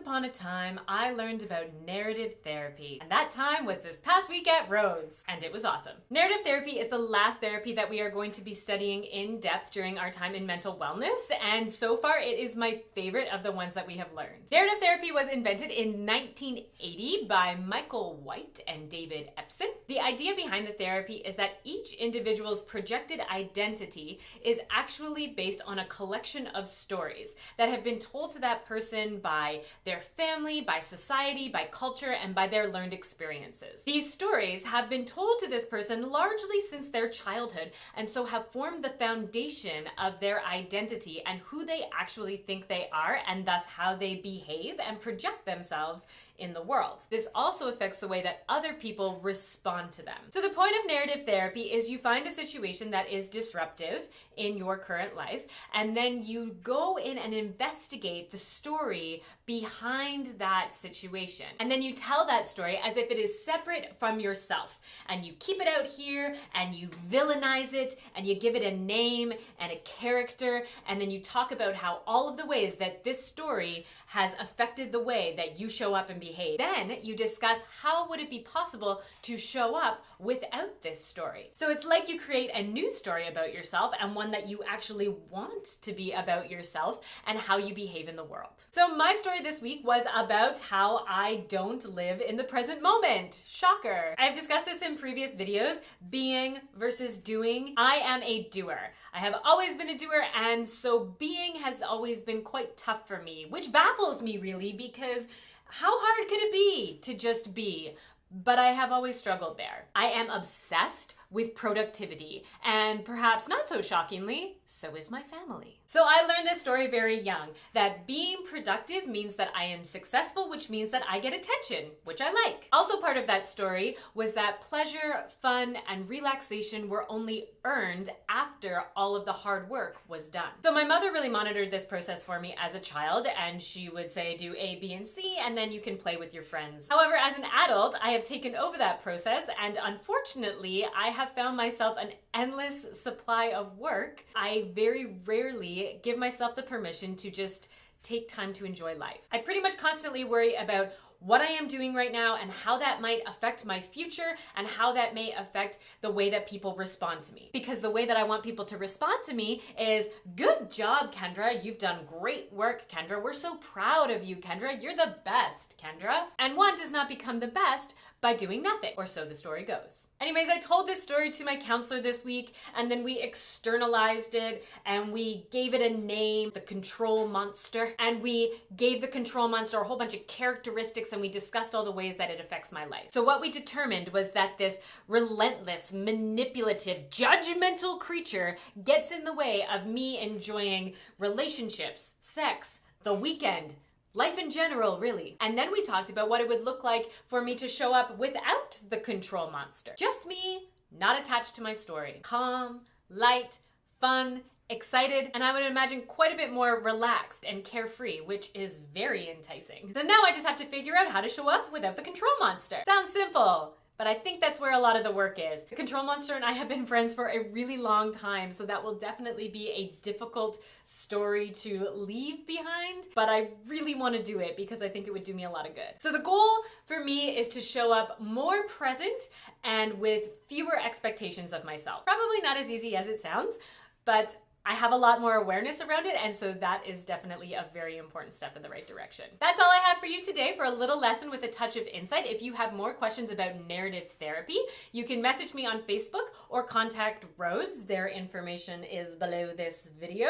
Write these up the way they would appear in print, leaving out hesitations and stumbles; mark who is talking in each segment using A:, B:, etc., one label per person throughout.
A: upon a time, I learned about narrative therapy, and that time was this past week at Rhodes, and it was awesome. Narrative therapy is the last therapy that we are going to be studying in depth during our time in mental wellness, and so far it is my favorite of the ones that we have learned. Narrative therapy was invented in 1980 by Michael White and David Epson. The idea behind the therapy is that each individual's projected identity is actually based on a collection of stories that have been told to that person by their family, by society, by culture, and by their learned experiences. These stories have been told to this person largely since their childhood, and so have formed the foundation of their identity and who they actually think they are, and thus how they behave and project themselves in the world. This also affects the way that other people respond to them. So the point of narrative therapy is you find a situation that is disruptive in your current life, and then you go in and investigate the story behind that situation. And then you tell that story as if it is separate from yourself. And you keep it out here, and you villainize it, and you give it a name and a character, and then you talk about how all of the ways that this story has affected the way that you show up and behave. Then you discuss how would it be possible to show up without this story. So it's like you create a new story about yourself, and one that you actually want to be about yourself and how you behave in the world. So my story this week was about how I don't live in the present moment. Shocker. I've discussed this in previous videos, being versus doing. I am a doer. I have always been a doer, and so being has always been quite tough for me, which baffles me really, because how hard could it be to just be? But I have always struggled there. I am obsessed with productivity, and perhaps not so shockingly, so is my family. So I learned this story very young, that being productive means that I am successful, which means that I get attention, which I like. Also part of that story was that pleasure, fun, and relaxation were only earned after all of the hard work was done. So my mother really monitored this process for me as a child, and she would say do A, B, and C, and then you can play with your friends. However, as an adult, I have taken over that process, and unfortunately, I have found myself an endless supply of work. I very rarely give myself the permission to just take time to enjoy life. I pretty much constantly worry about what I am doing right now and how that might affect my future and how that may affect the way that people respond to me. Because the way that I want people to respond to me is, good job, Kendra. You've done great work, Kendra. We're so proud of you, Kendra. You're the best, Kendra. And one does not become the best by doing nothing, or so the story goes. Anyways, I told this story to my counselor this week, and then we externalized it, and we gave it a name, the control monster, and we gave the control monster a whole bunch of characteristics, and we discussed all the ways that it affects my life. So what we determined was that this relentless, manipulative, judgmental creature gets in the way of me enjoying relationships, sex, the weekend, life in general, really. And then we talked about what it would look like for me to show up without the control monster. Just me, not attached to my story. Calm, light, fun, excited, and I would imagine quite a bit more relaxed and carefree, which is very enticing. So now I just have to figure out how to show up without the control monster. Sounds simple, but I think that's where a lot of the work is. The control monster and I have been friends for a really long time, so that will definitely be a difficult story to leave behind, but I really want to do it because I think it would do me a lot of good. So the goal for me is to show up more present and with fewer expectations of myself. Probably not as easy as it sounds, but I have a lot more awareness around it, and so that is definitely a very important step in the right direction. That's all I have for you today for a little lesson with a touch of insight. If you have more questions about narrative therapy, you can message me on Facebook or contact Rhodes. Their information is below this video,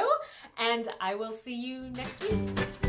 A: and I will see you next week.